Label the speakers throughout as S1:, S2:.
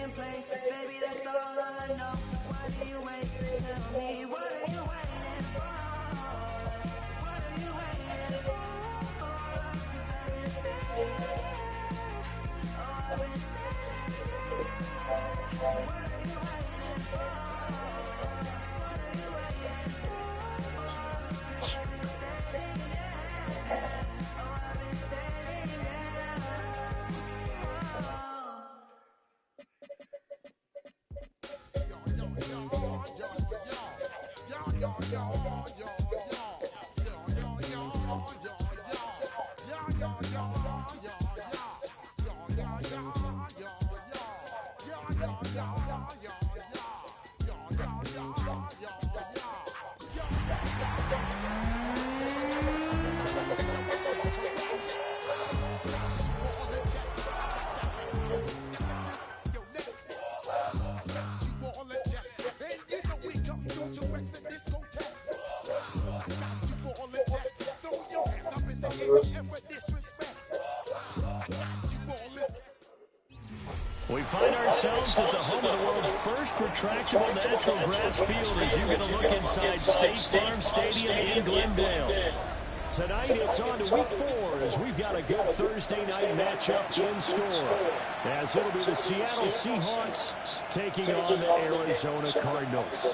S1: in places, baby, that's all I know. Why do you wait? Tell me, what are you waiting for? What are you waiting for? 'Cause I've been standing here. Oh, I've been standing here. What are you waiting for? What are you waiting for? 'Cause I've been standing here. Oh, I've been standing here.
S2: We find ourselves at the home of the world's first retractable natural grass field as you get a look inside State Farm Stadium in Glendale. Tonight it's on to week 4 as we've got a good Thursday night matchup in store. As it'll be the Seattle Seahawks taking on the Arizona Cardinals.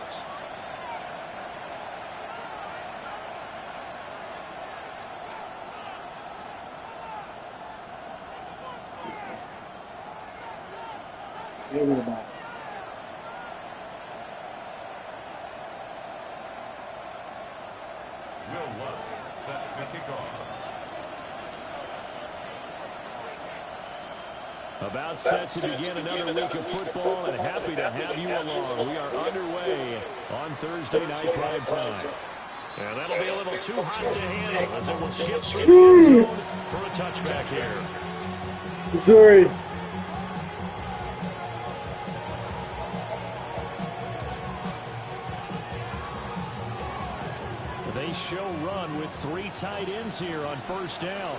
S3: Set to kick off.
S2: About set to begin another week of football, and happy to have you along. We are underway on Thursday night prime time. And that'll be a little too hot to handle as it will skip through the end zone for a touchback here.
S4: Sorry.
S2: They show run with 3 tight ends here on first down.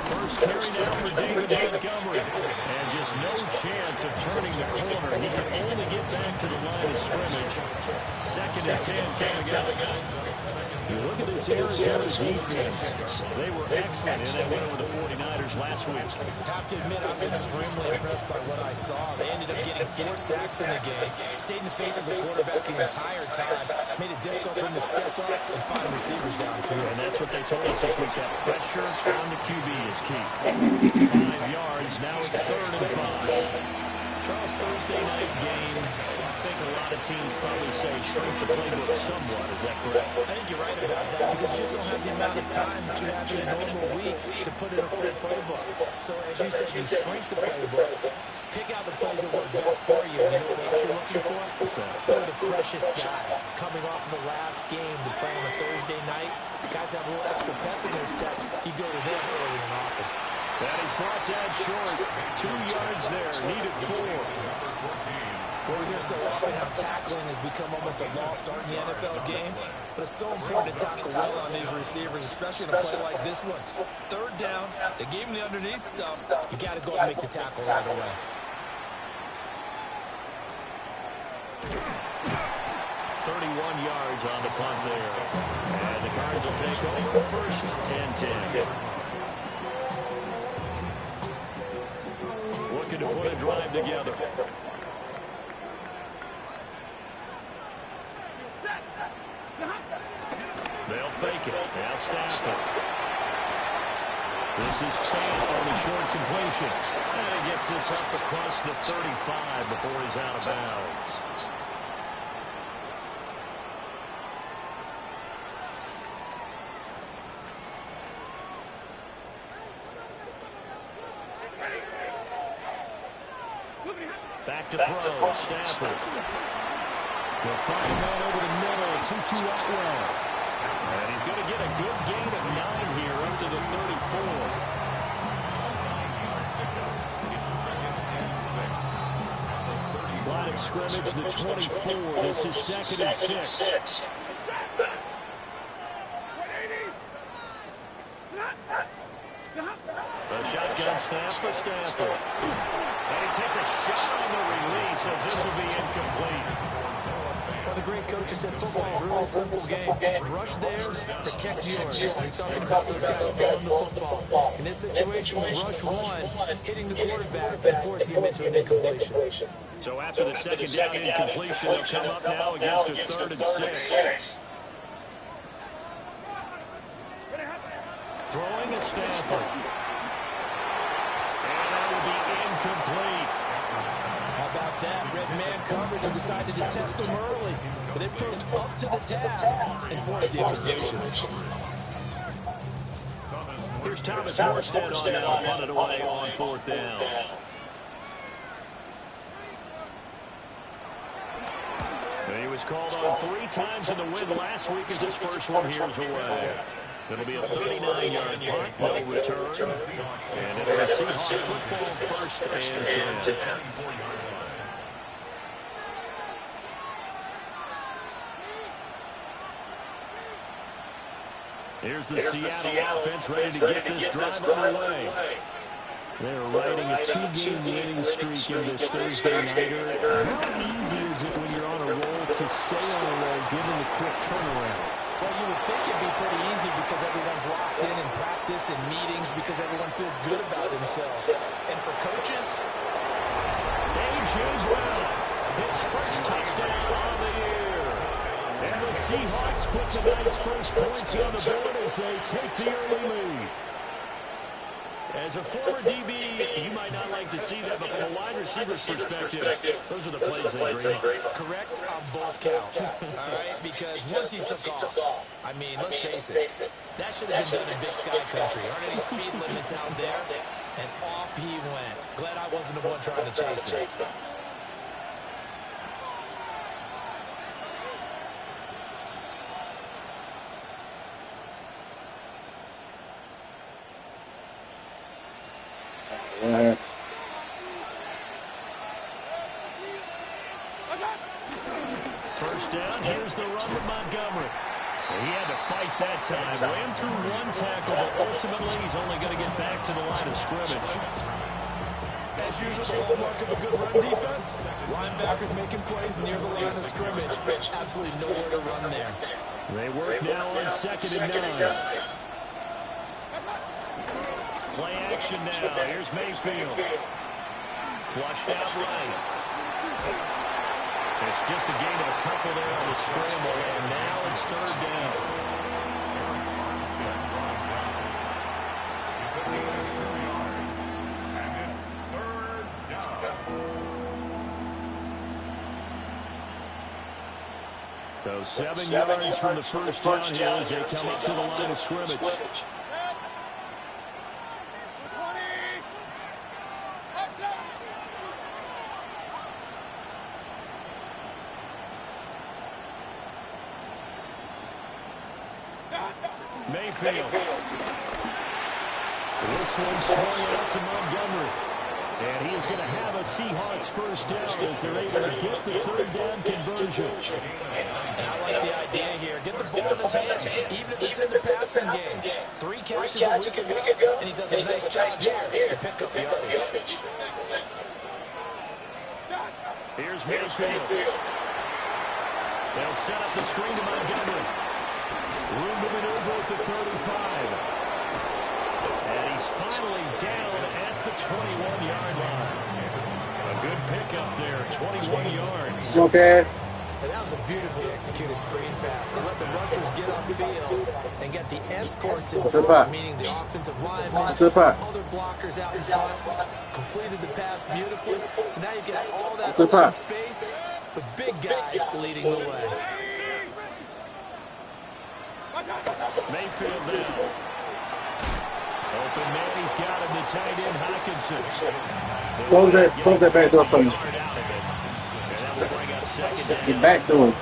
S2: First carry now for David Montgomery. And just no chance of turning the corner. He can only get back to the line of scrimmage. 2nd and 10 coming up. You look at this Arizona defense. They were excellent in that win over the 49ers last week.
S5: I have to admit, I was extremely impressed by what I saw. They ended up getting 4 sacks in the game, stayed in the face of the quarterback the entire time, made it difficult for him to step up and find receivers downfield.
S2: And that's what they told us this week. That pressure on the QB is key. 5 yards. Now it's 3rd and 5. Charles, Thursday night game. I think a lot of teams probably say shrink the playbook somewhat. Is that correct?
S5: I think you're right about that because you just don't have the amount of time that you have in a normal week to put in a full playbook. So as you said, you shrink the playbook, pick out the plays that work best for you. You know what else you're looking for?
S2: What's that?
S5: Who are the freshest guys coming off of the last game to play on a Thursday night? Guys have a little extra pep in their steps. You go to them early and often.
S2: That is brought down short. 2 yards there. Needed 4.
S5: Well, we hear so often how tackling has become almost a lost art in the NFL game, but it's so important to tackle well on these receivers, especially in a play like this one. 3rd down, they gave him the underneath stuff. You got to go and make the tackle right away.
S2: Yards on the punt there. And the Cards will take over 1st and 10. Looking to put a drive together. They'll fake it. Now Stafford. This is Fant on the short completion. And he gets this up across the 35 before he's out of bounds. Back to throw, Stafford. They'll find him out over the middle, 2-2 out well. And he's going to get a good gain of 9 here up to the 34. Line of scrimmage, the 24. This is 2nd and 6. shotgun snap for Stafford. And he takes a shot on the release as this will be incomplete.
S5: Well, the great coaches said football is a really simple game. Rush theirs, protect yours. He's talking about those guys throwing the football. In this situation, the rush one, hitting the quarterback and forcing him into an incompletion.
S2: So after the second down incompletion, they'll come up now against a 3rd and 6. Throwing to Stafford. And that will be incomplete.
S5: How about that? Red man coverage and decided to test him early. But it proved up to the task and forced the incompletion.
S2: Here's Thomas Morstead on now, punted away on 4th down. And he was called on 3 times in the win last week as his first one here's away. It'll be a 39-yard punt, no return. And it'll be Seahawks football 1st and 10. Here's the Seattle offense ready to get this drive underway. They're riding a 2-game winning streak in this Thursday nighter. How easy is it when you're on a roll to stay on a roll given the quick turnaround?
S5: Well, you would think it'd be pretty easy because everyone's locked in practice and meetings because everyone feels good about themselves. And for coaches,
S2: A.J. Brown, his first touchdown on the year. And the Seahawks put tonight's first points on the board as they take the early lead. As a former DB, you might not like to see that, but from a wide receiver's perspective, those are the plays they dream of.
S5: correct on both counts, all right? Because once he took off, I mean, let's face it, that should have been done in Big Sky Country. Aren't any speed limits out there? And off he went. Glad I wasn't the one trying to chase him.
S2: First down, here's the run with Montgomery. He had to fight that time. Ran through one tackle, but ultimately he's only going to get back to the line of scrimmage.
S5: As usual, the hallmark of a good run defense. Linebackers making plays near the line of scrimmage. Absolutely nowhere to run there.
S2: They work now on 2nd and 9. Play action now. Here's Mayfield. Flushed out right. It's just a gain of a couple there on the scramble, and now it's 3rd down. So 7 yards from the first down here as they come up to the line of scrimmage. Mayfield. This one swung out to Montgomery. And he is going to have a Seahawks first down as they're able to get the 3rd down conversion.
S5: And I like the idea here. Get the ball in his hands, even if it's in the passing game. 3 catches a week ago, and he does a nice job here to pick up yardage.
S2: Here's Mayfield. They'll set up the screen to Montgomery. Room to maneuver at the 35. And he's finally down at the 21-yard line. A good pickup there, 21 yards.
S4: Okay.
S5: And that was a beautifully executed screen pass. They let the rushers get upfield and get the escorts in front, meaning the offensive linemen, other blockers out in front, completed the pass beautifully. So now you've got all that open space with big guys leading the way.
S2: Mayfield now. Open man, he's got him, the tight end, Hockenson.
S4: Close that back door for me. Get back to him.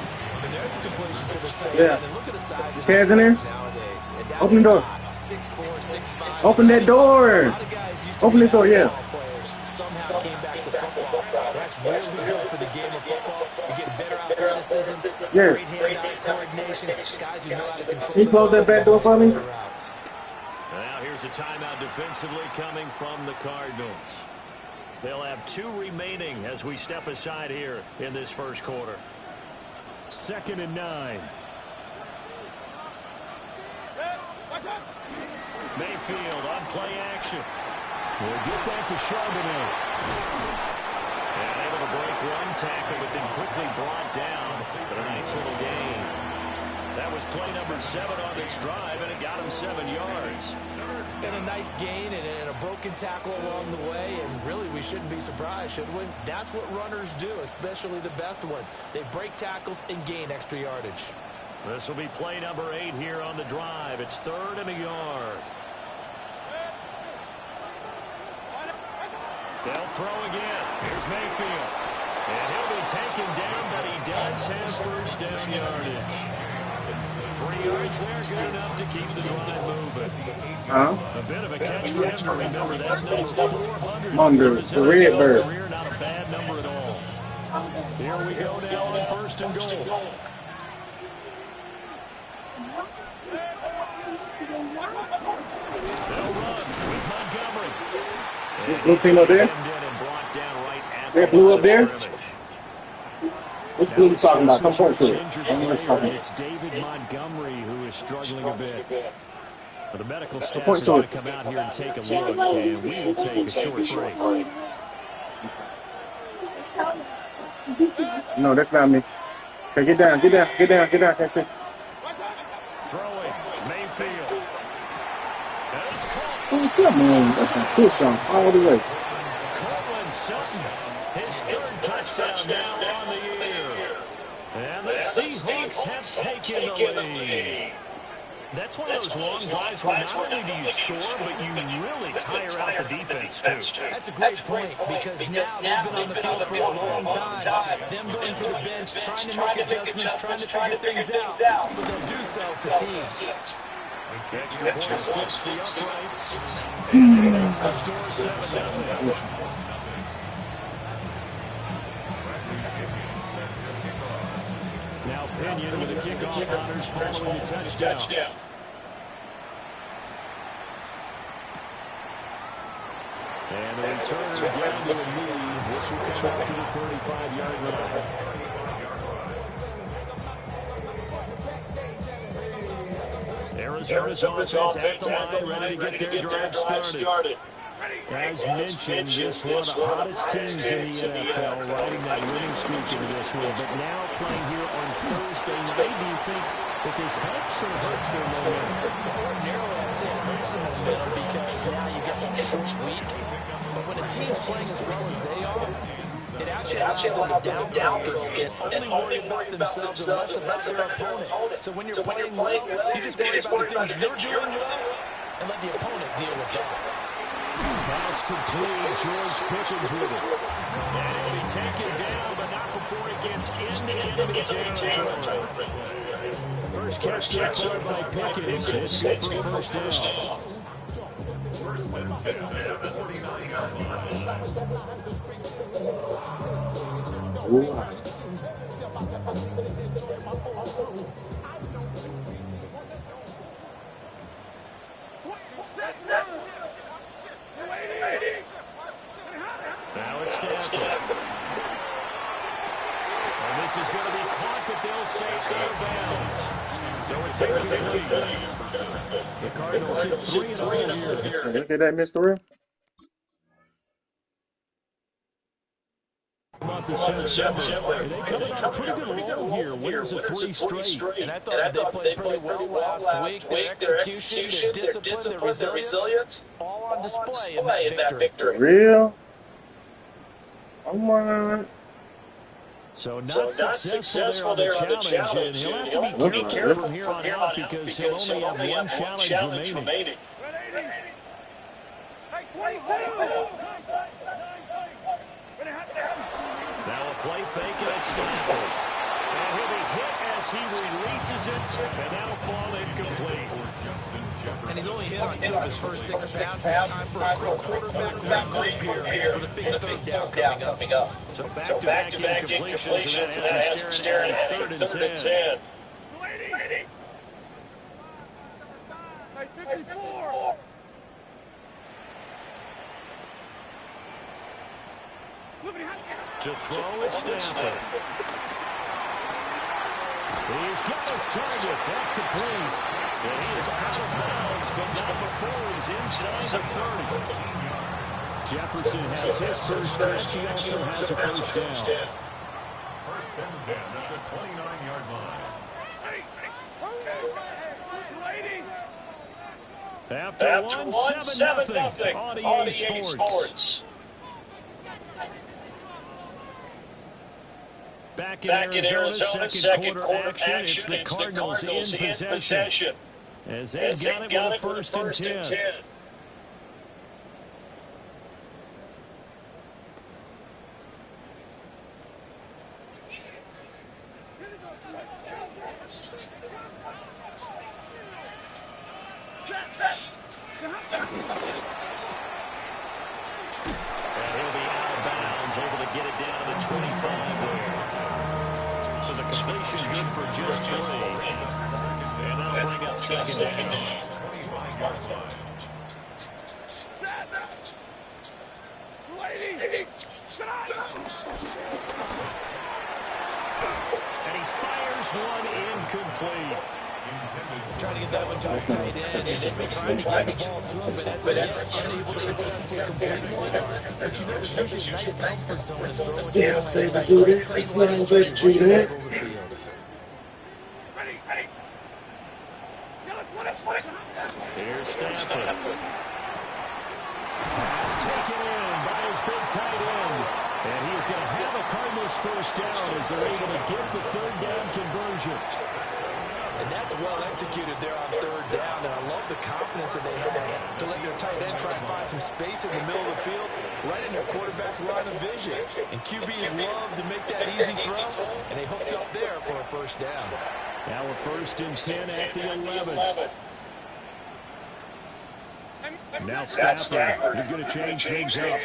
S5: And there's a completion to the tight
S4: Yeah.
S5: end. And look at the size
S4: His hands in there.
S5: nowadays.
S4: Open the door.
S5: 6'4", 6'5".
S4: Open that door.
S5: A lot of guys used to
S4: Open
S5: be
S4: this door, yeah.
S5: basketball players. Somehow came back to football. That's really good for the game of football. You get better athleticism,
S4: Yes.
S5: great hand-eye coordination, guys who know how to control
S4: Can you close that back door for me?
S5: routes.
S2: Now here's There's a timeout defensively coming from the Cardinals. They'll have 2 remaining as we step aside here in this first quarter. 2nd and 9. Mayfield on play action. We'll get back to Charbonnet. And able to break 1 tackle, but then quickly brought down. But a nice little gain. That was play number 7 on this drive, and it got him 7 yards.
S5: And a nice gain and a broken tackle along the way, and really we shouldn't be surprised, should we? That's what runners do, especially the best ones. They break tackles and gain extra yardage.
S2: This will be play number 8 here on the drive. It's 3rd and a yard. They'll throw again. Here's Mayfield. And he'll be taken down, but he does have first down yardage. 3 yards there, good enough to keep the drive moving. A bit of a catch for him to remember. That's number 400.
S4: Under the red bird.
S2: Career, not a bad number at all. Here we go now on 1st and goal. They'll run with Montgomery.
S4: This blue team up there? That blue up there? What's blue you talking about? Come point to it.
S2: It's David Montgomery who is struggling a bit. But the medical staff is going to come out here and take a look, and we will take a short break.
S4: No, that's not me. Okay, get down. That's it.
S2: Throwing, Mayfield. That's caught.
S4: Oh, come on. That's a true song all the way.
S2: Cortland Sutton, his 3rd touchdown now on the year. And the Seahawks have taken the lead. That's one of those long drives where not only do you score, but you really tire out the defense, too.
S5: That's a great point, because now they've been on the field for a long time. Them going to the bench, trying to make adjustments, trying to figure things out. But they'll do so fatigued.
S2: Extra point splits the uprights. And makes the score 7-0. Now Pinion with the kickoff honors following the touchdown. And the return down to the knee. This will come out to the 35-yard line. Arizona's offense at the line, ready to get their drive started. As mentioned, just one of the hottest teams in the NFL, riding that winning streak into this one. But now playing here on Thursday night, do you think that this helps or hurts their momentum?
S5: Ordinarily, I'd say it hurts the momentum, because now you get that short week. But when a team's playing as well as they are, it actually allows them to down focus and only worry about themselves and less about their opponent. So when you're playing well, you just worry about the things you're doing well and let the opponent deal with that.
S2: Pass complete. George Pickens with it. And he'll be taken down, but not before it gets into enemy territory. First catch so far by Pickens. It's good for a first down. Now it's Stafford. And this is going to be caught, but they'll say out of bounds. So it's incomplete. The Cardinals hit 3-0 here.
S4: Look at that, Mr. Real.
S2: September. They coming on a pretty good roll here. Winners of 3 straight.
S5: And I thought they played pretty well last week. Their execution, their discipline, their resilience, all on display in that victory.
S4: Real? Come on.
S2: So not successful there on the challenge, and he'll have to be careful from here on out because he'll only have one challenge remaining. Now a play fake, and it's Stafford. And he'll be hit as he releases it, and that'll fall incomplete.
S5: And he's only hit on 2 of his first 6 passes. Time for a quick quarterback regroup here with a big third down coming up.
S2: So back-to-back incompletions, and that has staring at 3rd and 10. To throw is Stafford. He's got his target. That's complete. And he is out of bounds, but not before he's inside the 30. Jefferson has his first catch. He also has a first down.
S3: First and 10 at the 29-yard line.
S2: After one, 7-0 on EA Sports. Back in Arizona, second quarter action. It's the Cardinals in possession. As they got it with a first and 10. And he'll be out of bounds, able to get it down to the 25 there. So the completion good for just 3. And that'll bring up second down.
S3: 25-yard line.
S2: And he fires one incomplete.
S5: Trying to get that one to his tight end, and they've been trying to get the ball to him, but that's unable to successfully complete one. But you know, there's usually a nice comfort zone in throwing to the tight end.
S2: Here's Stafford. Pass taken in by his big tight end. And he's going to have a Cardinals first down as they're able to get the third down conversion.
S5: And that's well executed there on third down, and I love the confidence that they had to let their tight end try and find some space in the middle of the field, right in their quarterback's line of vision. And QBs love to make that easy throw, and they hooked up there for a first down.
S2: Now a first and 10 at the 11. Now Stafford is going to change things up.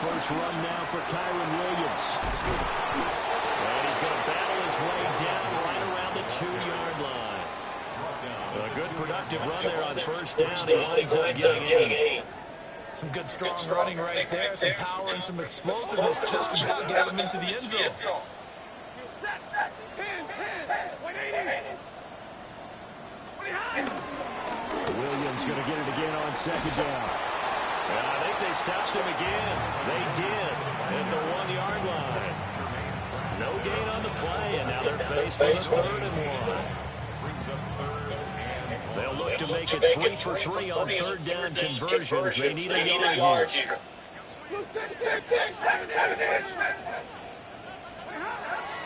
S2: First run now for Kyron Williams. And he's going to battle his way down right around the 2-yard line. A good productive run there on first down. He winds up getting in.
S5: Some good strong running right there, some power and some explosiveness just about got him into the end zone.
S2: Williams going to get it again on second down. And I think they stopped him again. They did at the 1-yard line. No gain on the play, and now they're faced with a third and 1. They'll look to make it 3 for 3 on third down conversions. They need a yard here.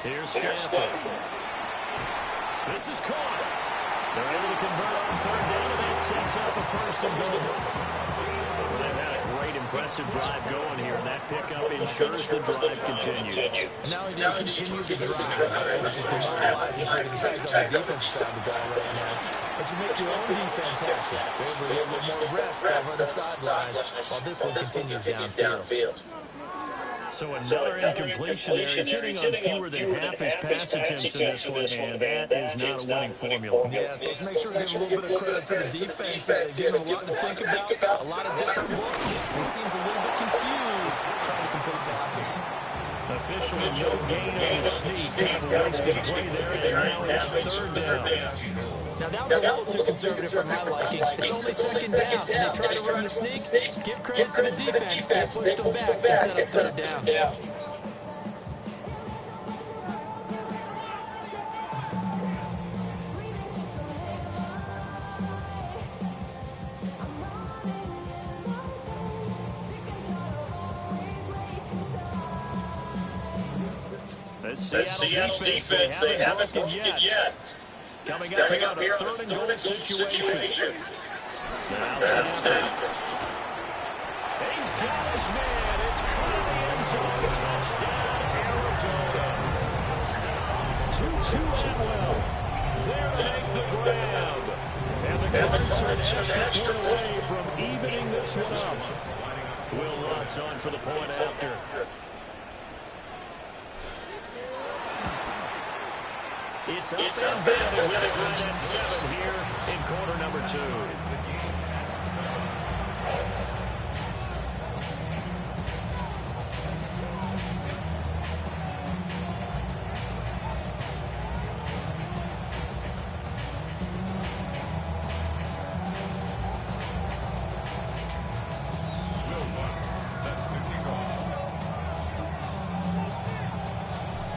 S2: Here's Stafford. This is caught. They're able to convert on third down, and that sets up a first and goal. They've had a great, impressive drive going here, and that pickup ensures the drive continues.
S5: Not only do you continue the drive, which is demoralizing for the guys on the defensive side of the ball right now, but you make your own defense happy. They're able to get a little more rest over the sidelines while this one continues downfield.
S2: So another incompletion there. He's hitting on fewer than half his pass attempts in this one, and that is not a winning formula.
S5: Yeah, so let's make sure we give a little bit of credit to the defense. They give him a lot to think about, a lot of different looks. He seems a little bit confused trying to complete passes.
S2: Officially no gain on his sneak. Kind of a wasted play there, and now it's third down.
S5: Now, that was a little too conservative for my liking. It's only second down, and they try to run the sneak. Give credit to the defense. They pushed them back and set up third down.
S2: The Seattle defense, they haven't broken yet. Coming up here on a third and goal situation. Now Stafford. He's got his man. It's caught in the end zone. Touchdown, Arizona. 2-2 Atwell. There to make the grab. And the Cards are an extra point away from evening this one up. Will Lutz on for the point after. It's up and good, and we're tied at 7 here in quarter number 2.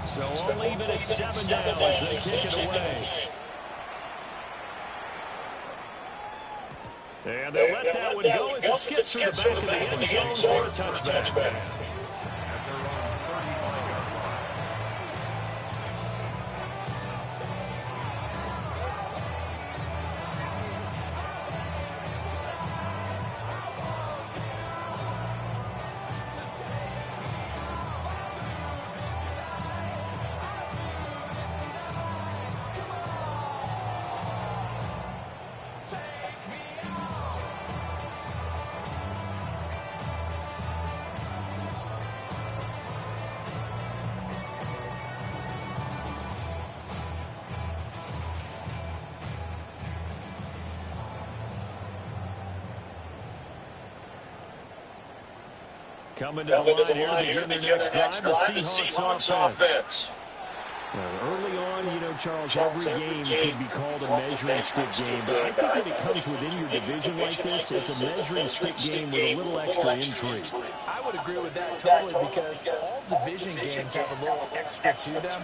S2: So all even at 7 now as they kick it away. And they'll let that one go as it skips through the back of the end zone for a touchback. Coming to the line here to begin their next drive, the Seahawks offense. Early on, you know, Charles, every game could be called a measuring stick game, but I think when it comes within your division like this, it's a measuring stick game with a little extra intrigue.
S5: I would agree with that totally because all division games have a little extra to them.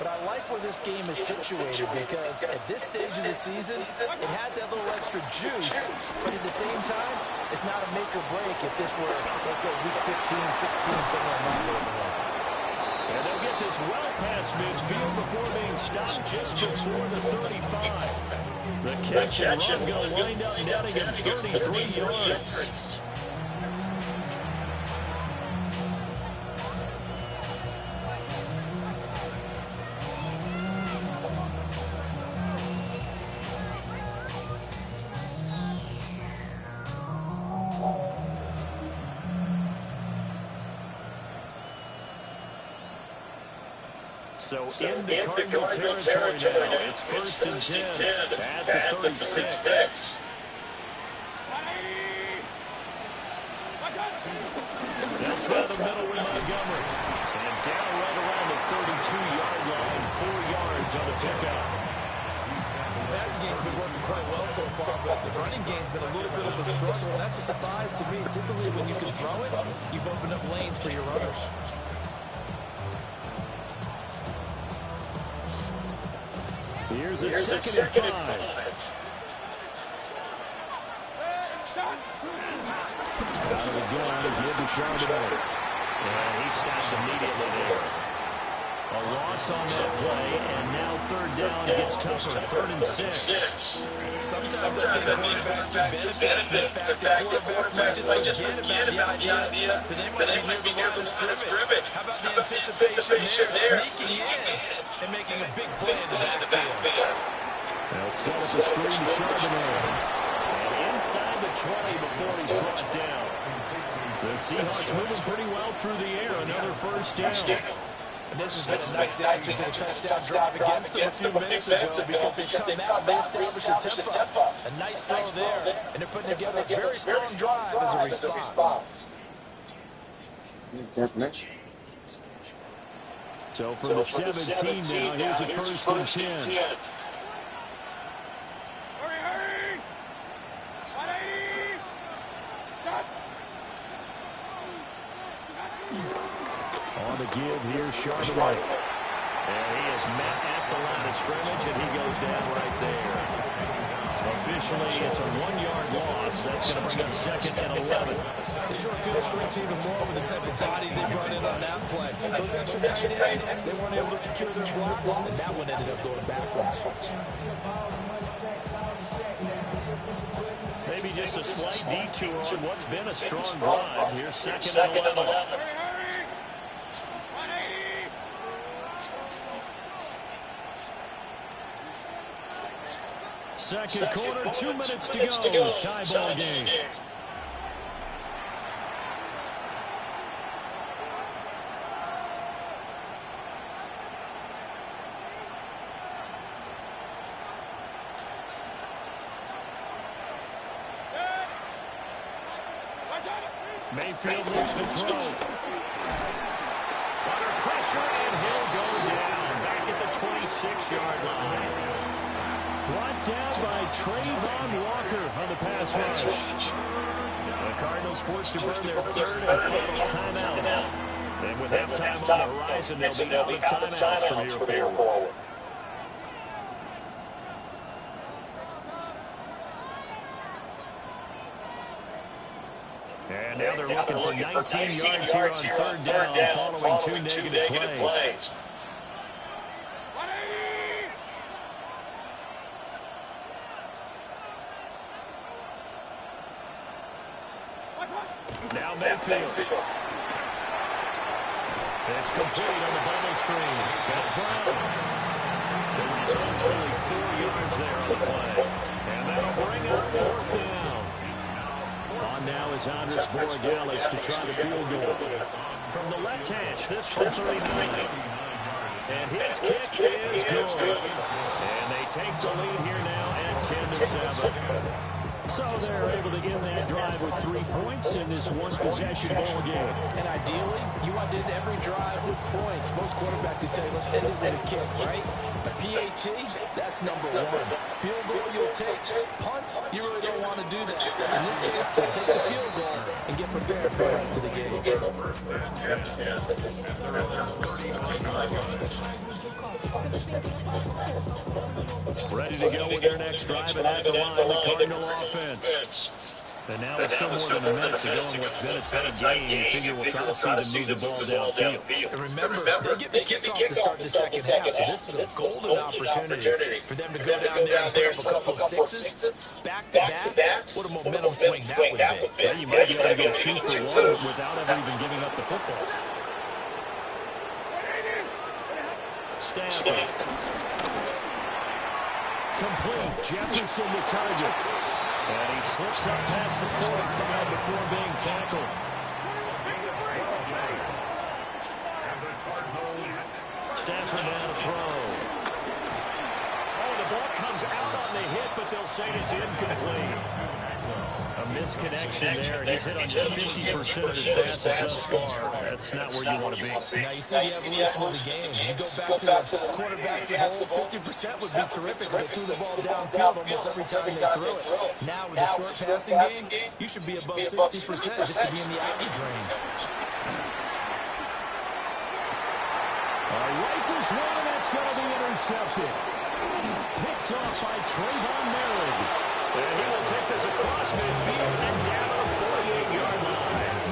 S5: But I like where this game is situated because at this stage of the season, it has that little extra juice, but at the same time, it's not a make or break if this were, let's say, week 15, 16, somewhere in that neighborhood.
S2: And they'll get this well past midfield before being stopped just before the 35. The catch and run going to wind up netting him 33 yards. So in the Cardinal territory now, it's 1st and 10 at the 36. They'll try the middle with Montgomery. And down right around the 32-yard line, 4 yards on the pickup.
S5: The passing game's been working quite well so far, but the running game's been a little bit of a struggle. That's a surprise to me. Typically, when you can throw it, you've opened up lanes for your runners.
S2: Here's a 2nd and 5. Out of the gun, give to Charbonnet. And he stops immediately there. A loss on that play, and now 3rd down gets tougher, 3rd and 6.
S5: Sometimes I think quarterbacks can benefit from the fact that quarterbacks might just forget about the idea that they might be near the line of scrimmage. How about the anticipation there, sneaking in and making a big play in the backfield.
S2: They'll set up a screen to Charbonnet. And inside the 20 before he's brought down. The Seahawks moving pretty well through the air. Another 1st down.
S5: And this has been a nice answer to the touchdown drive against them a few minutes ago because they've come out and they established a tempo. A nice throw there, and they're putting together a very strong drive as a response.
S2: So from the 17 now, here's a 1st and 10. On the give here, Charbonnet. And he is met at the line of scrimmage, and he goes down right there. Officially, it's a 1-yard loss. That's going to bring up 2nd and 11.
S5: The short field shrinks even more with the type of bodies they brought in on that play. Those extra tight ends, they weren't able to secure their blocks, and that one ended up going backwards.
S2: Maybe just a slight detour on what's been a strong drive. Here's 2nd and 11. Second quarter, 2 minutes to go. Tie ball game. Mayfield looks to throw. Under pressure, and he'll go down. Back at the 26-yard line. Brought down by Trayvon Walker on the pass rush. The Cardinals forced to burn their third and final timeout. And with halftime on the horizon, they'll be out of timeouts from here forward. And now they're looking for 19 yards here on third down following two negative plays. Now Mayfield. It's complete on the bubble screen. That's Brown. He's only 4 yards there on the play. And that'll bring up fourth down. On now is Andres Borregales to try the field goal. From the left hash, this from 39. And his kick is good. And they take the lead here now at 10-7. So they're able to end that drive with 3 points in this one-possession ball game.
S5: And ideally, you want to end every drive with points. Most quarterbacks would tell you, let's end it with a kick, right? A PAT, that's number one. Field goal, you'll take. Punts, you really don't want to do that. In this case, they'll take the field goal and get prepared for the rest of the game.
S2: Ready to go with their next drive, and at the line, the Cardinal offense. And now it's still more than a minute to go in what's been a tight game. You figure we'll try to see them move the ball downfield.
S5: And remember, they get the kickoff to start the second half, so this is a golden opportunity for them to go down there and put up a couple of sixes. Back-to-back, what a momentum swing that would be.
S2: Yeah, you might be able to get 2 for 1 without ever even giving up the football. Stafford. Complete. Jefferson the target. And he slips up past the 45 before being tackled. Stafford now to throw. Oh, the ball comes out on the hit, but they'll say it's incomplete. A misconnection there. He's hit on just 50% of his passes thus far. That's not where you want to be.
S5: Now you see the evolution of the game. You go back to the quarterbacks at home, 50% would be terrific because they threw the ball downfield almost every time they threw it. Now with the short passing game, you should be above 60% just to be in the average range.
S2: Rifles one, and that's going to be intercepted. Picked off by Trayvon Merritt. And he will take this across midfield and down the 48-yard line.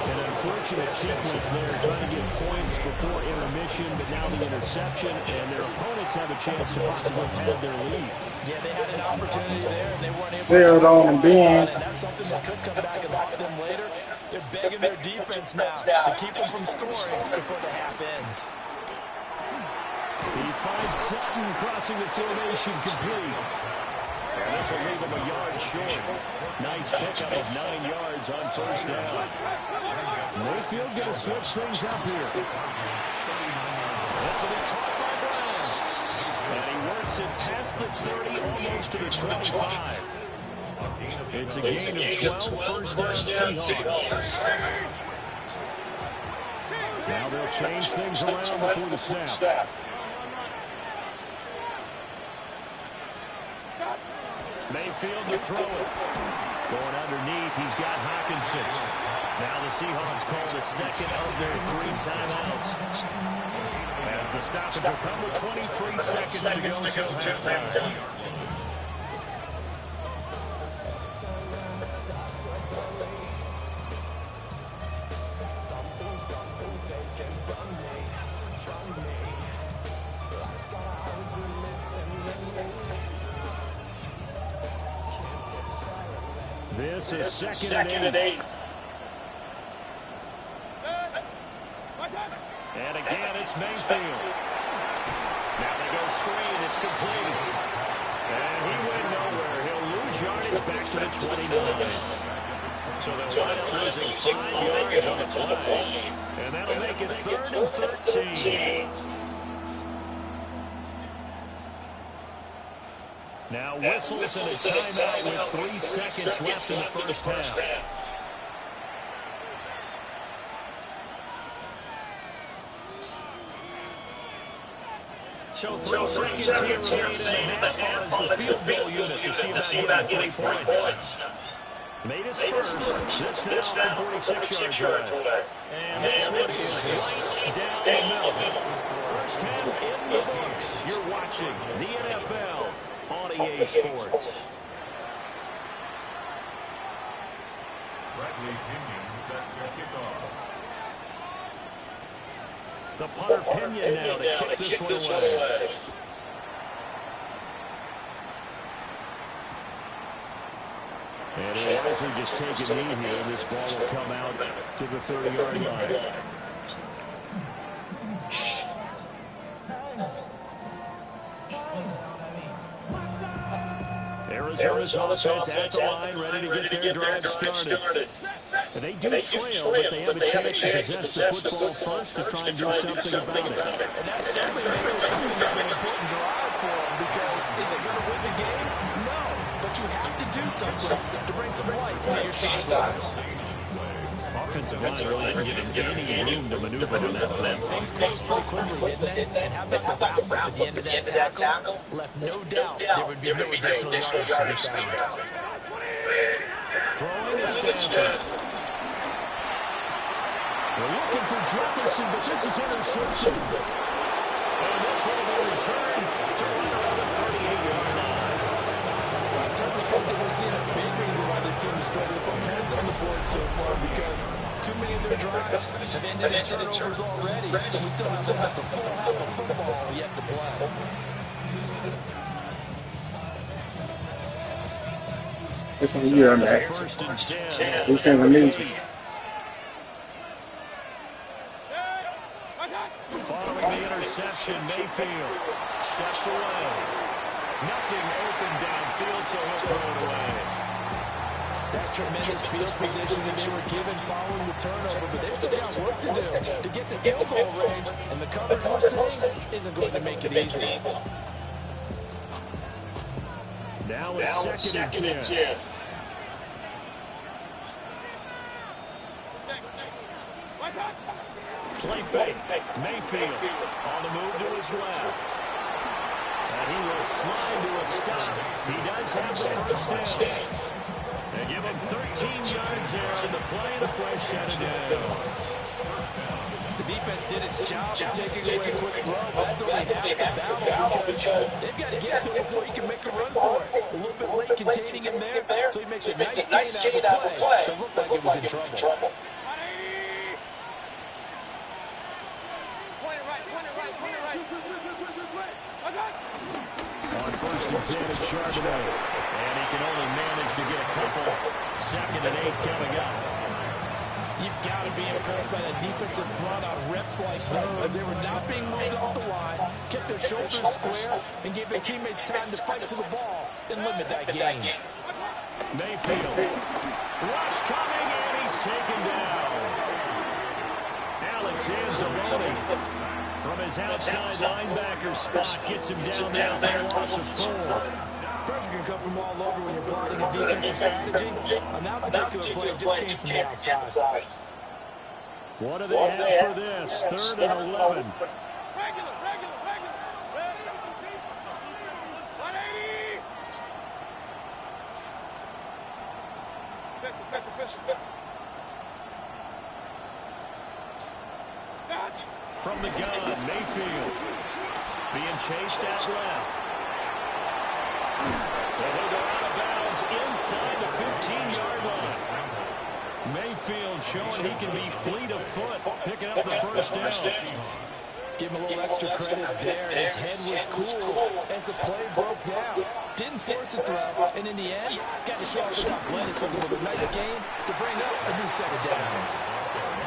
S2: An unfortunate sequence there, trying to get points before intermission, but now the interception, and their opponents have a chance to possibly pad their lead.
S5: Yeah, they had an opportunity there, and they weren't able
S4: Sailed on and bend.
S5: and that's something that could come back and haunt them later. They're begging their defense now to keep them from scoring before the half ends.
S2: He finds Sutton crossing the formation complete. And this will leave him a yard short. Nice pickup of 9 yards on first down. Mayfield going to switch things up here. This will be caught by Brown. And he works it past the 30, almost to the 25. It's a gain of 12, first down Seahawks. Now they'll change things around before the snap. Mayfield to throw it. Going underneath, he's got Hawkinson. Now the Seahawks call the second of their 3 timeouts. As the stoppage will come with 23 seconds to go until halftime. This is second and 8. And again, it's Mayfield. Now they go screen. It's complete. And he went nowhere. He'll lose yardage back to the 29. So they'll wind up losing 5 yards on the play. And that'll make it 3rd and 13. Now whistles and a timeout with 3 seconds left in the first half. So 3 seconds here remain in the half as the field goal unit to see about getting 3 points. Made his first. This now from 46 yards away. And this one is right down the middle. First half in the books. You're watching the NFL on EA Sports.
S3: Bradley Pinion set to kick off.
S2: The punter Pinion now to kick this one away. And he wisely just take a knee here. This ball will come out to the 30-yard line. Arizona's offense at the line, ready to get their drive started. And they do trail, but they have a chance to possess the football first to try and do something about it.
S5: And that certainly makes it something of an important drive for them, because is it going to win the game? No, but you have to do something to bring some life to your sideline.
S2: Offensive line really didn't give him any room to maneuver on that play.
S5: Things closed pretty quickly, didn't they? And how about the wrap at the end of that tackle? Left no doubt there would be no additional yardage to be found.
S2: Throwing is Stanford. We're looking for Jefferson, but this is intercepted. And this one will return to right around the 38-yard line.
S5: I certainly think that we're seeing a big reason why this team is struggling to put points on the board so far, because too many of their drives have ended in turnovers already, and we still have almost a full half of football yet to play.
S4: It's a year, man.
S2: First and 10.
S4: We can't release it.
S2: Following the interception, Mayfield steps away. Nothing open downfield, so he'll throw it away.
S5: That tremendous field position that they were given following the turnover, but they've still got work to do to get the field goal range, and the coverage we're seeing isn't going to make it easy.
S2: Now it's second and 10. Play fake. Mayfield on the move to his left. And he will slide to a stop. He does have the first down. They give him 13 yards there on the play and a fresh set of downs.
S5: The defense did its job of taking away a quick throw, but that's only half the battle, because they've got to get to a point where you can make a run for it. A little bit late containing him there, so he makes a nice gain out of the play that looked like it was in trouble.
S2: On first and 10, it's Charbonnet. And he can only manage to get a couple. Second and 8 coming up.
S5: You've got to be impressed by that defensive front on reps like those. They were not being moved off the line, kept their shoulders square, and gave their teammates time to fight to the ball and limit that gain.
S2: Mayfield. Rush coming, and he's taken down. Alex Anzalone from his outside linebacker spot gets him down now for a loss of 4.
S5: Pressure can come from all over when you're plotting a defensive strategy. On that particular play, it just came from the outside.
S2: What do they have for this? 3rd and 11. From the gun, Mayfield being chased out left. And he'll go out of bounds inside the 15-yard line. Mayfield showing he can be fleet of foot, picking up the first down.
S5: Give him a little extra credit there. His head was cool as the play broke down. Didn't force a throw, and in the end, got to show off his athleticism with a nice gain to bring up a new set of downs.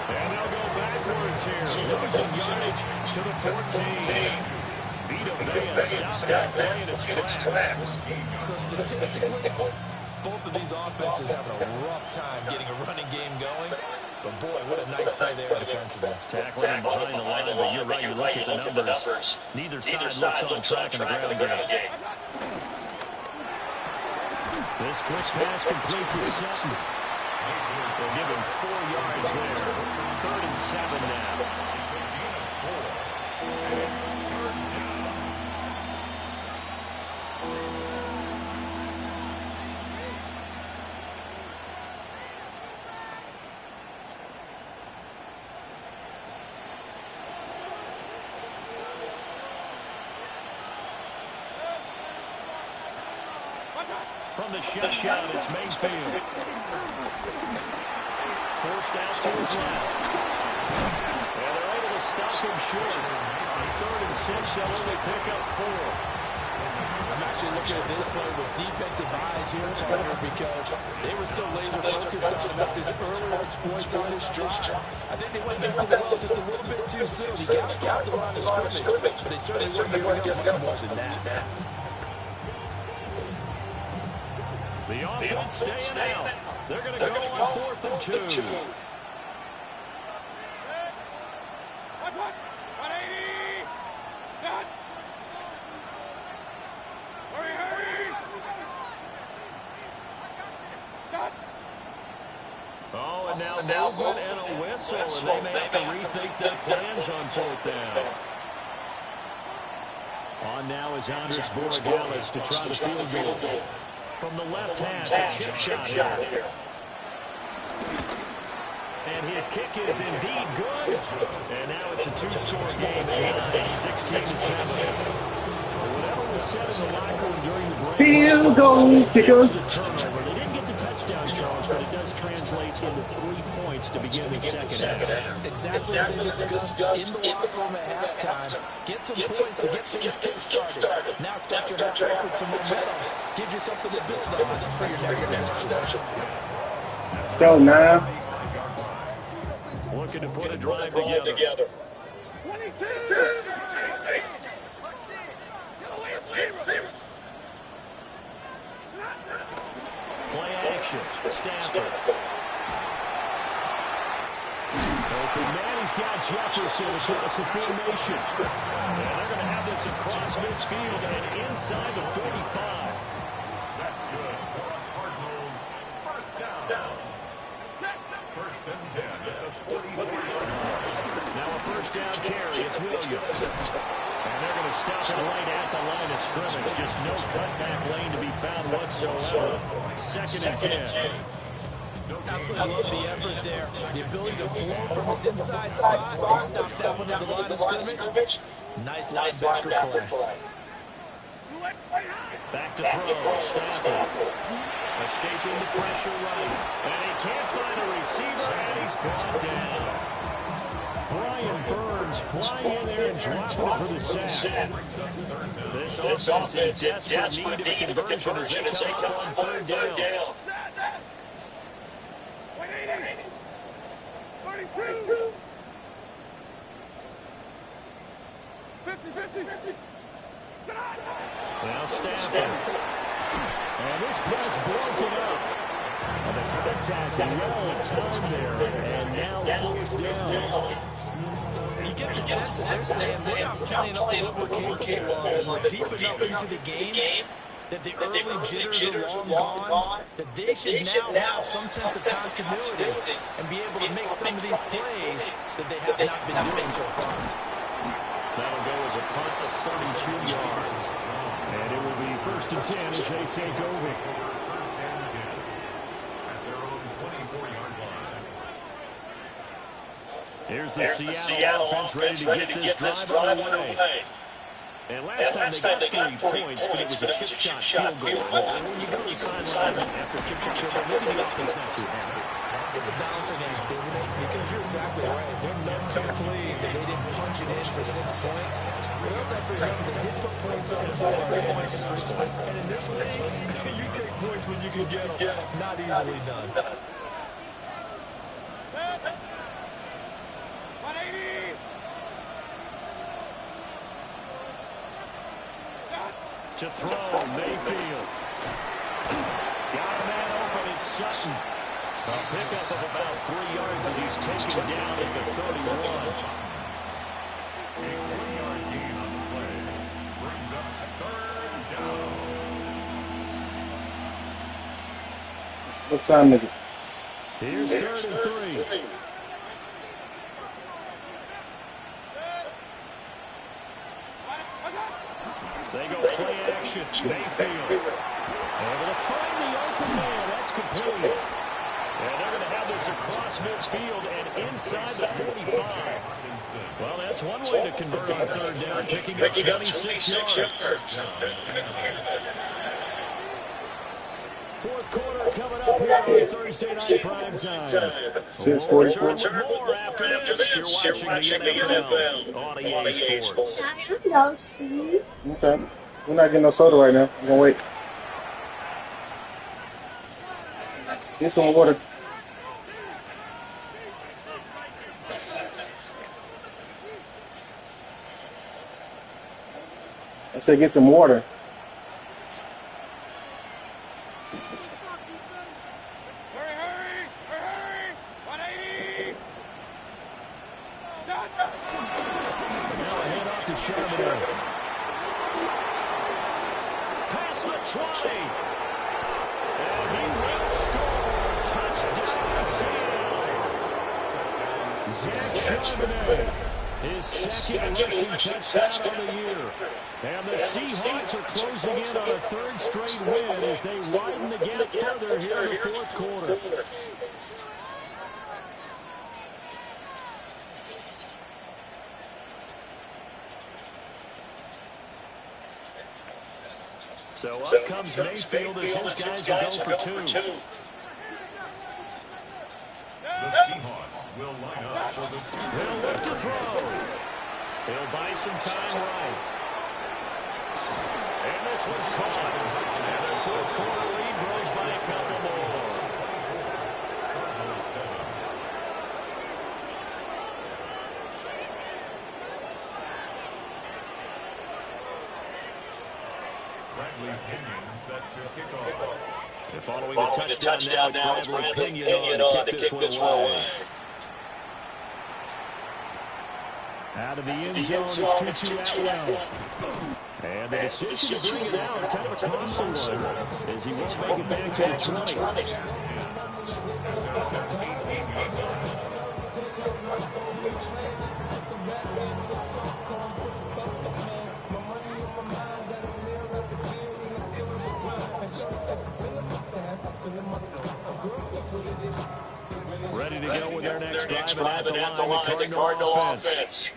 S2: And they'll go backwards here, losing yardage to the 14. Vita Vea stopped that play in its tracks.
S5: So statistically, both of these offenses having a rough time getting a running game going. But boy, what a nice play there defensively.
S2: Tackling him behind the line, but you're right, you look at the numbers. Neither side looks on track in the ground game. This quick pass complete to Sutton. They'll give him 4 yards there. 3rd and 7 now. From the shotgun, it's Mayfield. Forced out to his left. And they're able to stop him short. On 3rd and 6, they'll only pick up 4.
S5: I'm actually looking at this play with defensive eyes here, partner, because they were still laser focused on him after his earlier exploits on his drive. I think they went into the well just a little bit too soon. He got across the line of scrimmage, but they certainly weren't giving up much more than that.
S2: The offense staying out. They're going to go on 4th and 2. Oh, and now movement and a whistle, and they may have to rethink their plans on 4th down. On now is Andres Borregales to try the field goal. From the left hash, a chip shot here. And his kick is indeed good. And now it's a 2-score game at 9, 16-7. Whatever was said in the locker room during the break.
S4: Field goal kicker.
S2: They didn't get the touchdown, Charles, but it does translate into 3 points to begin the second half.
S5: Exactly as they discussed in the locker room at halftime. Get some points to get things kick-started. Now start your half break with some momentum. Gives you something to build on for your next possession.
S4: Let's go now.
S2: Looking to put a drive together.
S6: 22.
S2: Play action. Stafford. Open man, he's got Jefferson across the formation. And they're going to have this across midfield and inside the 45.
S3: That's good. Cardinals, first down. First and 10 at the 44-yard line.
S2: Now a first down carry. It's Williams. And they're going to stop it right at the line of scrimmage. Just no cutback lane to be found whatsoever. 2nd and 10.
S5: Absolutely love the effort there. The ability to flow from his inside spot and stop that one at the line of scrimmage. Nice linebacker play.
S2: Back to throw. Stafford. Escaping the pressure right. And he can't find a receiver, and he's brought down. Brian Burns flying in there and dropping it for the sack. This offense in desperate need of a conversion as they come up on 3rd down.
S6: 32. 50.
S2: Now Stafford. And this pass broken up. And the contact well timed there. And now 4th down.
S5: You get the sense they're saying we're not playing up to what we're capable of, and we're deep enough into the game that the early jitters are long gone, that they should now have some sense of continuity and be able to make some of these plays that they have not been doing so far.
S2: That'll go as a punt of 32 yards. And it will be 1st and 10 as they take over.
S3: First and 10 at their own 24-yard line.
S2: Here's the Seattle offense ready to get this drive underway. And last time they got 3 points, but it was a chip shot field goal. And when you go to the sideline after a chip shot field goal, maybe the offense not too happy.
S5: It's a balancing act, isn't it? Because you're exactly right. They're none too pleased that they didn't punch it in for 6 points. But we also have to remember they did put points on the board. And in this league, you take points when you can get them. Not easily done.
S2: To throw, Mayfield. Got a man open, it's Sutton. A pickup of about 3 yards as he's taken down at the 31.
S3: A 1-yard gain on the play brings up to 3rd down.
S4: What time is it?
S2: Here's 3rd and 3. They go play action. Mayfield. Able to find the open man. That's complete. And they're going to have this across midfield and inside the 45. Well, that's one way to convert on 3rd down, picking up 26 yards. Fourth quarter coming up here on Thursday night prime time.
S4: 6:44.
S2: We'll return with more after this. You're watching the NFL on EA Sports.
S4: Okay. We're not getting no soda right now. I'm gonna wait. Get some water. I said get some water.
S6: Hurry! 180! Stop!
S2: Now a hand off to Charbonnet. Pass the 20. And he will score. Touchdown, Seattle. Zach Charbonnet. His second rushing touchdown of the year. And the Seahawks are closing in on a third straight win as they widen the gap further here in the fourth quarter. So up comes Mayfield as his guys will go for two.
S3: The Seahawks will line up for the two.
S2: They'll look to throw. He'll buy some time right. And this one's caught. And the fourth quarter lead grows by a couple more.
S3: Bradley Pinion set to kick off.
S2: And following the touchdown now, it's Bradley Pinion on to kick this one away. Out of the end zone, it's 2-2 Atwell. And the decision to bring it out, kind of a costly one, as he won't make it back to the 20. Ready to go with their next drive, and at the line, the Cardinal offense.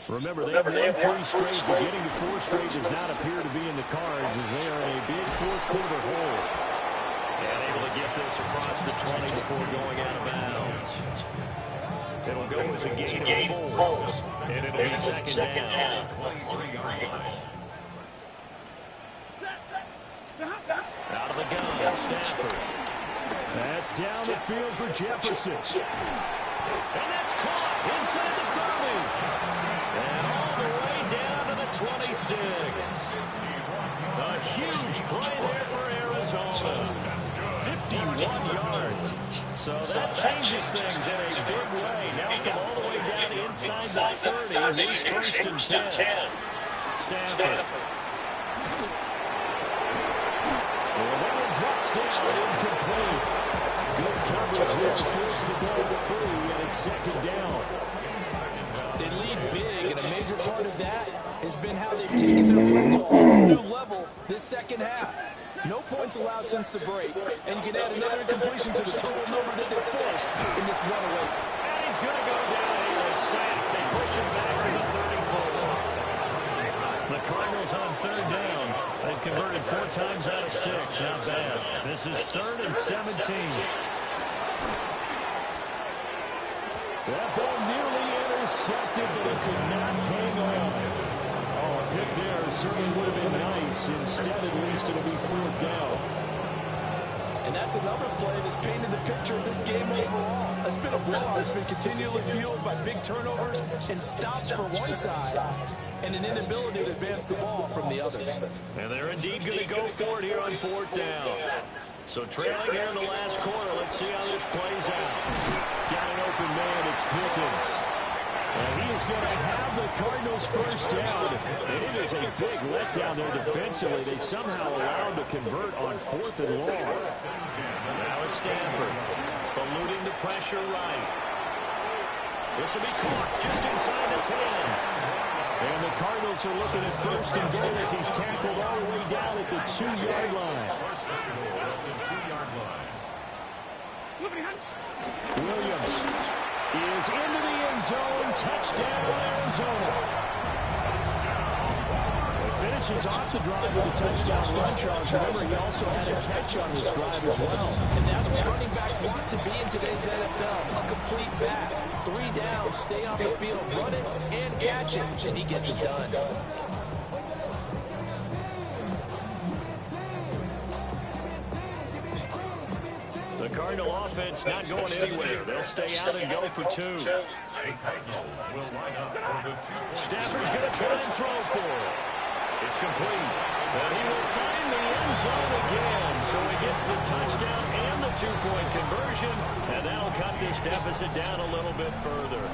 S2: Remember, they've won 3 straight, but getting to 4 straight does not appear to be in the cards as they are in a big fourth quarter hole. And able to get this across the 20 before going out of bounds. It'll go as a gain of 4, and it'll be second down. Out of the gun, Stafford. That's down the field for Jefferson. And that's caught inside the 30. And all the way down to the 26. A huge play there for Arizona. 51 yards. So that changes things in a big way. Now from all the way down inside the 30, here's first and 10. Stafford. Well, that one drops down incomplete. Good coverage there to force the ball free, and it's second down.
S5: They lead big, and a major part of that has been how they've taken their play to a whole new level this second half. No points allowed since the break, and you can add another incompletion to the total number that they forced in this runaway.
S2: And he's going to go down here, a sack. They push him back to the 34. The Cardinals on third down. They've converted 4 times out of 6. Not bad. This is 3rd and 17. That ball nearly intercepted, but it could not hang on. Oh, a pick there certainly would have been nice. Instead, at least, it'll be 4th down.
S5: And that's another play that's painted the picture of this game overall. It's been a blowout. It's been continually fueled by big turnovers and stops for one side and an inability to advance the ball from the other.
S2: And they're indeed going to go for it here on 4th down. So trailing here in the last quarter, let's see how this plays out. Got an open man, it's Pickens. And he is going to have the Cardinals first down. And it is a big letdown there defensively. They somehow allowed to convert on 4th and long. Now it's Stanford, eluding the pressure right. This will be caught just inside the 10. And the Cardinals are looking at first and goal as he's tackled all the way down at the 2-yard line. Williams is into the end zone. Touchdown, Arizona. They finishes off the drive with a touchdown run, Charles. Remember, he also had a catch on this drive as well.
S5: And that's what running backs want to be in today's NFL, a complete back. 3 downs, stay on the field, run it, and catch it, and he gets it done.
S2: The Cardinal offense not going anywhere. They'll stay out and go for 2. Stafford's going to try and throw for it. It's complete. And he will find the end zone again. So he gets the touchdown and the 2-point conversion. And that'll cut this deficit down a little bit further.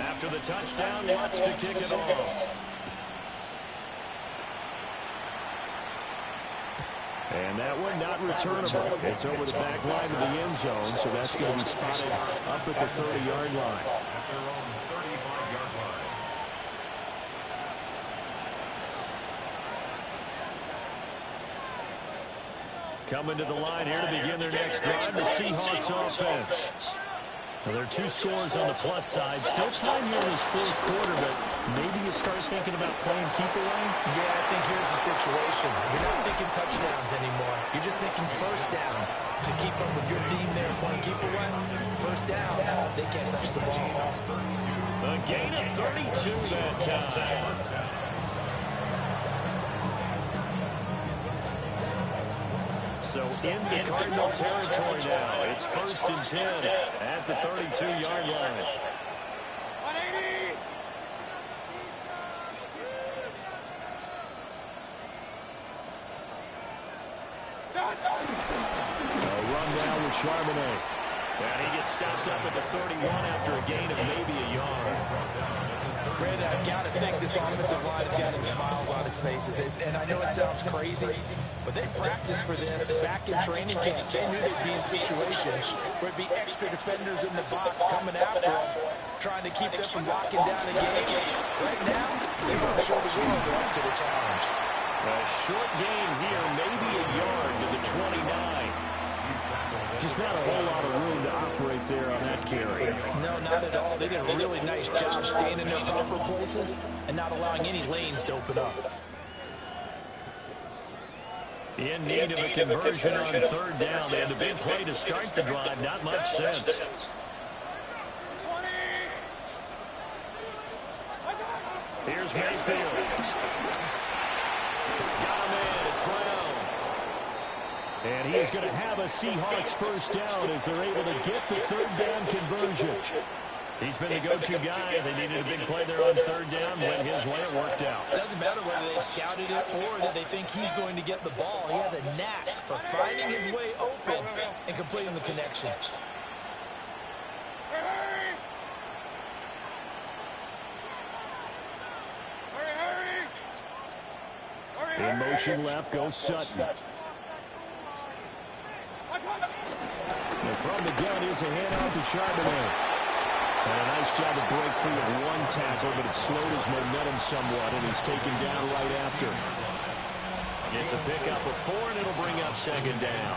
S2: After the touchdown, Lutz to kick it off. And that one not returnable. It's over the back line of the end zone, so that's going to be spotted up at the 30-yard line.
S3: At their own 35-yard line.
S2: Coming to the line here to begin their next drive, the Seahawks offense. Well, there are 2 scores on the plus side. Still time here in this 4th quarter, but maybe you start thinking about playing keep away?
S5: Yeah, I think here's the situation. You're not thinking touchdowns anymore. You're just thinking first downs. To keep up with your theme there, playing keep away, first downs, they can't touch the ball.
S2: A gain of 32 that time. So into Cardinal territory now. It's 1st and 10 at the 32-yard line.
S6: 180.
S2: A run down with Charbonnet. And he gets stopped up at the 31 after a gain of maybe a yard.
S5: Brandon, I got to think this offensive line has got some smiles on its faces. And I know it sounds crazy, but they practiced for this back in training camp. They knew they'd be in situations where it'd be extra defenders in the box coming after them, trying to keep them from locking down a game. Right now, they want to show the world they're up to the challenge.
S2: A short gain here, maybe a yard to the 29. Just not a whole lot of room to operate there on that carry.
S5: No, not at all. They did a really nice job staying in their proper places and not allowing any lanes to open up.
S2: In need of a conversion on 3rd down. They had the big play to start the drive. Not much sense. Here's Mayfield. Got him in. It's Brown. And he is going to have a Seahawks first down as they're able to get the 3rd down conversion. He's been the go-to guy. They needed a big play there on 3rd down. Went his way. It worked out.
S5: Doesn't matter whether they scouted it or that they think he's going to get the ball. He has a knack for finding his way open and completing the connection.
S2: In motion left goes Sutton. And from the gun is a handoff to Charbonnet. And a nice job to break free of one tackle, but it slowed his momentum somewhat, and he's taken down right after. It's a pickup of 4, and it'll bring up 2nd down.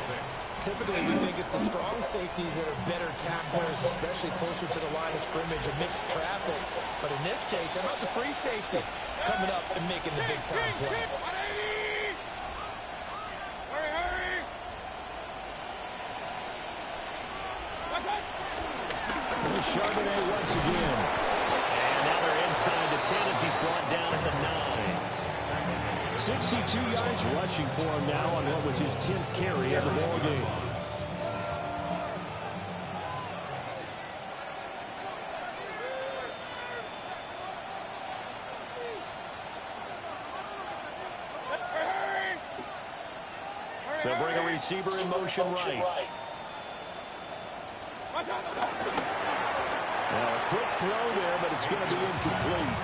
S5: Typically, we think it's the strong safeties that are better tacklers, especially closer to the line of scrimmage amidst traffic. But in this case, how about the free safety coming up and making the big-time play?
S2: Charbonnet once again. And now they're inside the 10 as he's brought down at the 9. 62 yards rushing for him now on what was his 10th carry of the ball game. They'll bring a receiver in motion right. Now, a quick throw there, but it's going to be incomplete.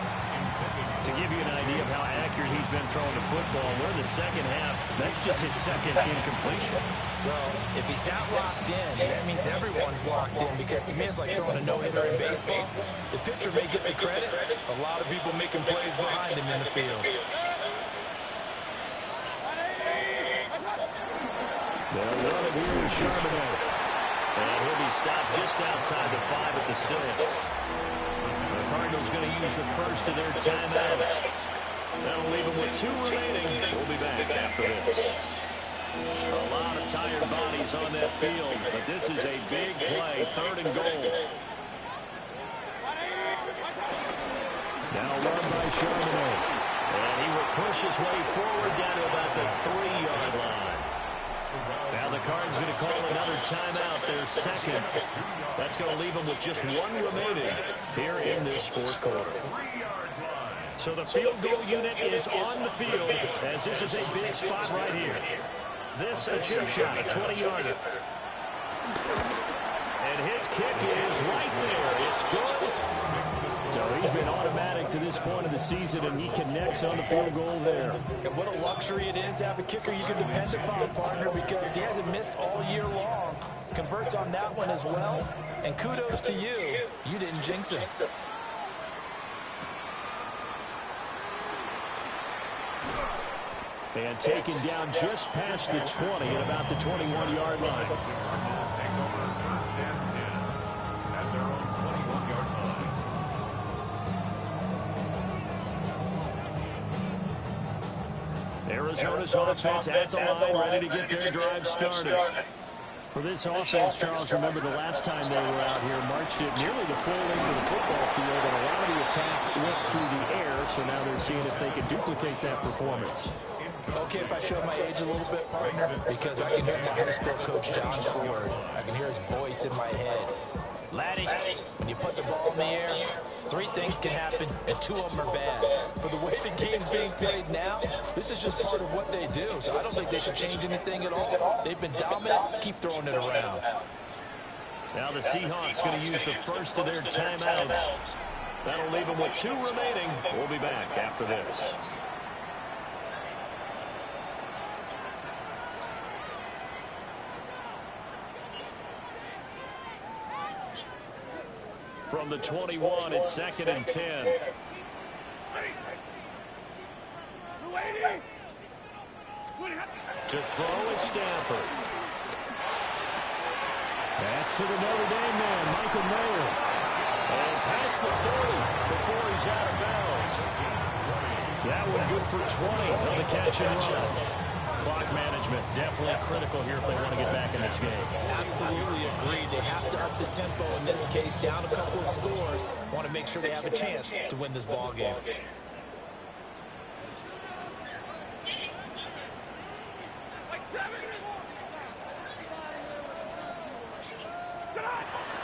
S2: To give you an idea of how accurate he's been throwing the football, we're in the 2nd half. That's just his 2nd incompletion.
S5: Well, if he's not locked in, that means everyone's locked in, because to me it's like throwing a no-hitter in baseball. The pitcher may get the credit, a lot of people making plays behind him in the field.
S2: They'll run it here with Charbonnet. And he'll be stopped just outside the 5 at the 6. The Cardinals going to use the first of their timeouts. That'll leave them with 2 remaining. We'll be back after this. A lot of tired bodies on that field, but this is a big play, 3rd and goal. Now run by Charbonnet. And he will push his way forward down to about the 3-yard line. Now the Cards going to call another timeout, their second. That's going to leave them with just 1 remaining here in this 4th quarter. So the field goal unit is on the field, as this is a big spot right here. This a chip shot, a 20-yarder. And his kick is right there. It's good. So he's been automatic to this point of the season, and he connects on the field goal there.
S5: And what a luxury it is to have a kicker you can depend upon, partner, because he hasn't missed all year long. Converts on that one as well. And kudos to you. You didn't jinx him.
S2: And taken down just past the 20 at about the 21-yard line.
S3: Take over 1st and 10 at their own 21-yard line.
S2: Arizona's offense at the line, ready to get their drive started. For this offense, Charles, remember the last time they were out here, marched it nearly the full length of the football field, and a lot of the attack went through the air, so now they're seeing if they can duplicate that performance.
S5: Okay, if I show my age a little bit, partner, because I can hear my high school coach, John Ford. I can hear his voice in my head. Laddie, when you put the ball in the air, 3 things can happen, and 2 of them are bad. For the way the game's being played now, this is just part of what they do, so I don't think they should change anything at all. They've been dominant. Keep throwing it around.
S2: Now the Seahawks going to use the first of their timeouts. That'll leave them with 2 remaining. We'll be back after this. From the 21, it's 2nd and 10. To throw is Stafford. That's to the Notre Dame man, Michael Mayer. And past the 30 before he's out of bounds. That one good for 20 on the catch and run. Clock management definitely critical here if they want to get back in this game.
S5: Absolutely agreed. They have to up the tempo in this case, down a couple of scores. Want to make sure they have a chance to win this ball game.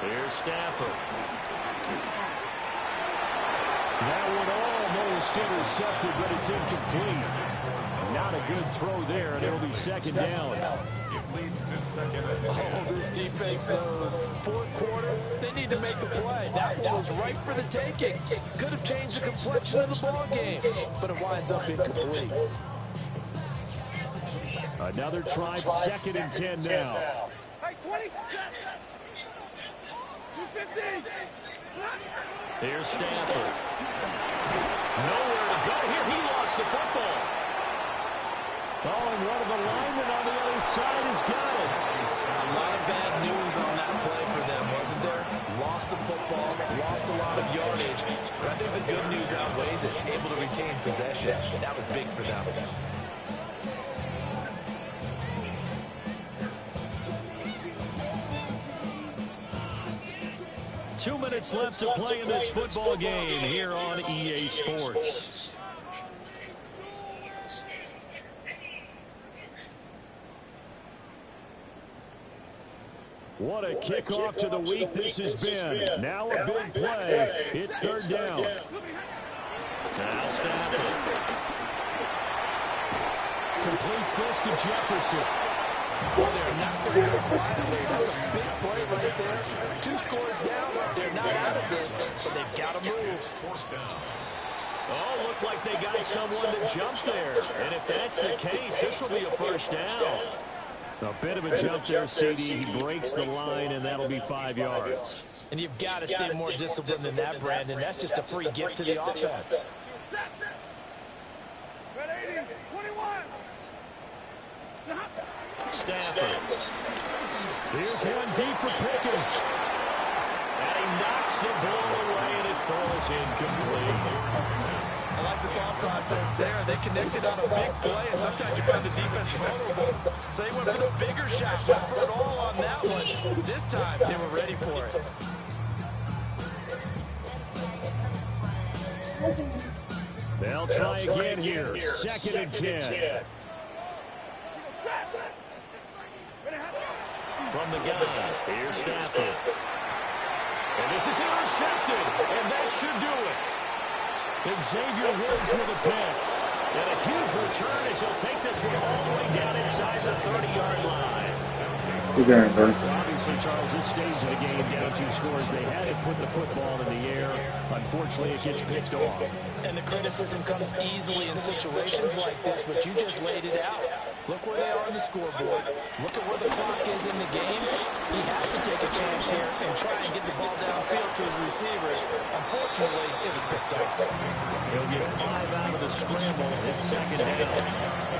S2: Here's Stafford. That one almost intercepted, but it's incomplete. Not a good throw there, and it'll be 2nd down.
S3: It leads to 2nd and 10.
S5: Oh, this defense knows. 4th quarter, they need to make a play. That one was right for the taking. Could have changed the complexion of the ball game, but it winds up incomplete.
S2: Another try, 2nd and 10 now.
S6: Hey, 20. 250.
S2: Here's Stafford. Nowhere to go here. He lost the football. Oh, and one of the linemen on the other side has got it.
S5: A lot of bad news on that play for them, wasn't there? Lost the football, lost a lot of yardage, but I think the good news outweighs it. Able to retain possession. That was big for them.
S2: Two minutes left to play in this football game here on EA Sports. What a kickoff to the week this has been. Now a big play. It's 3rd down. Now Stafford completes this to Jefferson.
S5: Well, they're not going to go quickly. That's a big play right there. 2 scores down. They're not out of this, but they've got to move.
S2: Oh, looked like they got someone to jump there. And if that's the case, this will be a 1st down. A bit of a jump there, CD. He breaks the line, and that'll be 5 yards.
S5: And you've got to stay more disciplined than that, Brandon. That's just a free gift to the offense.
S2: Stafford. Here's one deep for Pickens. And he knocks the ball away, and it falls incomplete.
S5: I like the thought process there. They connected on a big play, and sometimes you find the defense vulnerable. So they went for the bigger shot, went for it all on that one. This time, they were ready for it.
S2: They'll try again here. 2nd and 10. From the gun, here's Stafford. And this is intercepted, and that should do it. Xavier Woods with a pick. And a huge return as he'll take this one all the way down inside the 30-yard line. Obviously, Charles, this stage of the game, down 2 scores, they had to put the football in the air. Unfortunately, it gets picked off.
S5: And the criticism comes easily in situations like this, but you just laid it out. Look where they are on the scoreboard. Look at where the clock is in the game. He has to take a chance here and try and get the ball downfield to his receivers. Unfortunately, it was picked off.
S2: He'll get 5 out of the scramble. It's 2nd down.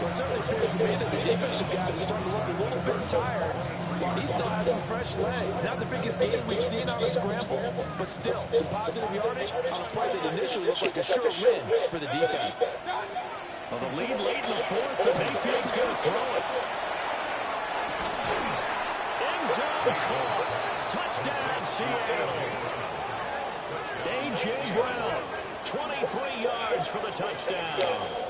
S5: Well, it certainly appears to me that the defensive guys are starting to look a little bit tired, while he still has some fresh legs. Not the biggest game we've seen on a scramble, but still, some positive yardage on a play that initially looked like a sure win for the defense.
S2: Well, the lead late in the 4th, but Mayfield's going to throw it. End zone caught. Touchdown, Seattle. A.J. Brown, 23 yards for the touchdown.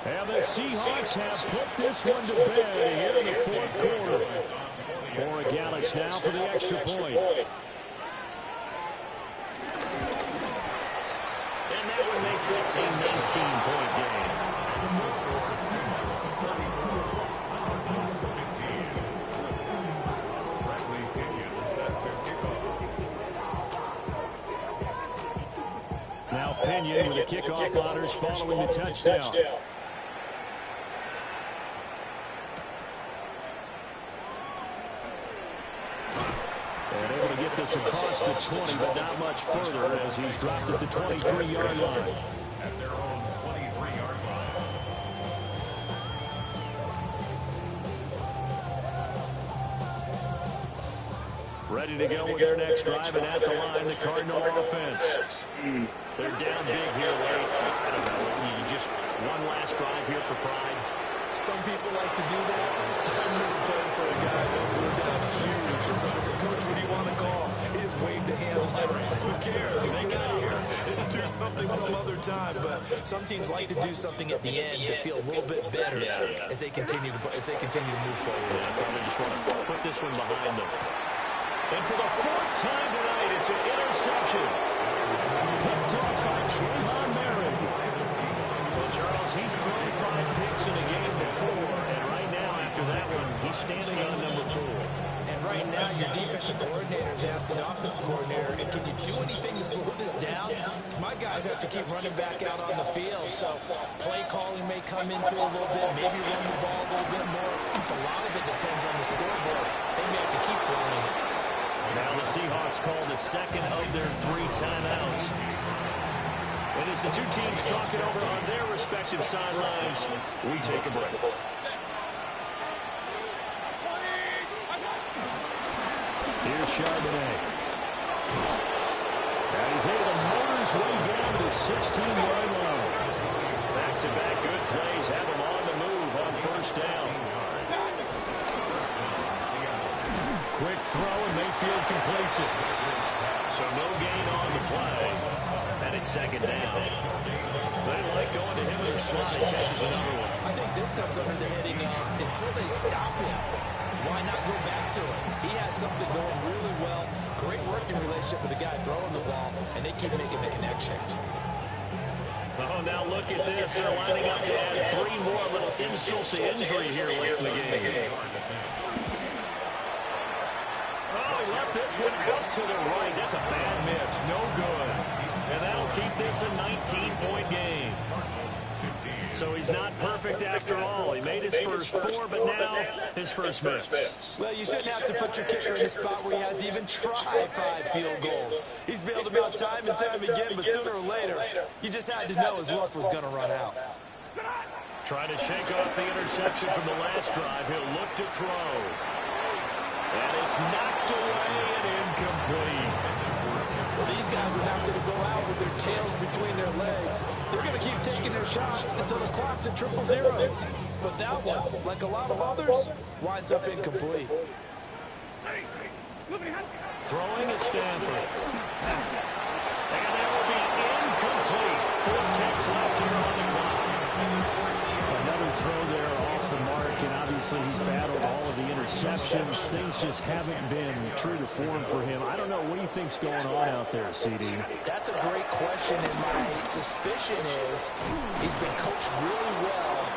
S2: And the Seahawks have put this one to bed here in the 4th quarter. Borregales now for the extra point. And that one makes this a 19-point game. Now Pinion with the kickoff honors following the touchdown. And able to get this across the 20, but not much further as he's dropped at the 23-yard line.
S3: At their own 23-yard line.
S2: Ready to go with their next drive, and at the line, the Cardinal offense. They're down big here late. I don't know, you just one last drive here for pride.
S5: Some people like to do that. I'm never playing for a guy once we're down huge. And so I said, Coach, what do you want to call? He just waved a hand like, who cares? Just get out of here and do something some other time. But some teams like to do something at the end to feel a little bit better as they continue to move forward.
S2: I probably just want to put this one behind them. And for the 4th time tonight, it's an interception. Picked off by Trayvon Merritt. Well, Charles, he's thrown 5 picks in a game before, and right now, after that one, he's standing on number 4.
S5: And right now, your defensive coordinator is asking the offensive coordinator, and can you do anything to slow this down? Because my guys have to keep running back out on the field, so play calling may come into it a little bit, maybe run the ball a little bit more. A lot of it depends on the scoreboard. They may have to keep throwing it.
S2: Now the Seahawks call the 2nd of their 3 timeouts. And as the 2 teams talk it over on their respective sidelines, we take a break. Here's Charbonnet. And he's able to motor his way down to the 16-yard line. Back-to-back good plays have him on the move on 1st down. Quick throw, and Mayfield completes it. So no gain on the play. And it's 2nd down. They like going to him in the slot. He catches another one.
S5: I think this comes under the heading of until they stop him, why not go back to it? He has something going really well. Great working relationship with the guy throwing the ball, and they keep making the connection.
S2: Oh, now look at this. They're lining up to add 3 more, little insult to injury here late in the game. Oh, he left this one out to the right. That's a bad miss. No good. And that'll keep this a 19-point game. So he's not perfect after all. He made his first 4, but now his first miss.
S5: Well, you shouldn't have to put your kicker in a spot where he has to even try 5 field goals. He's bailed them out time and time again, but sooner or later, you just had to know his luck was going to run out.
S2: Trying to shake off the interception from the last drive. He'll look to throw. And it's knocked away and incomplete.
S5: Well, these guys are not going to go out with their tails between their legs. They're going to keep taking their shots until the clock's at 0-0. But that one, like a lot of others, winds up incomplete.
S2: Throwing is Stanford. And that will be incomplete. 4 ticks left here on the clock.
S7: Another throw there off the mark, and obviously he's battled all of the interceptions. Things just haven't been true to form for him. I don't know. What do you think's going on out there, CD?
S5: That's a great question, and my suspicion is he's been coached really well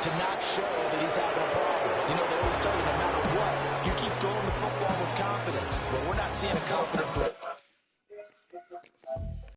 S5: to not show that he's having a problem. You know, they always tell you no matter what, you keep throwing the football with confidence. But we're not seeing a confident throw.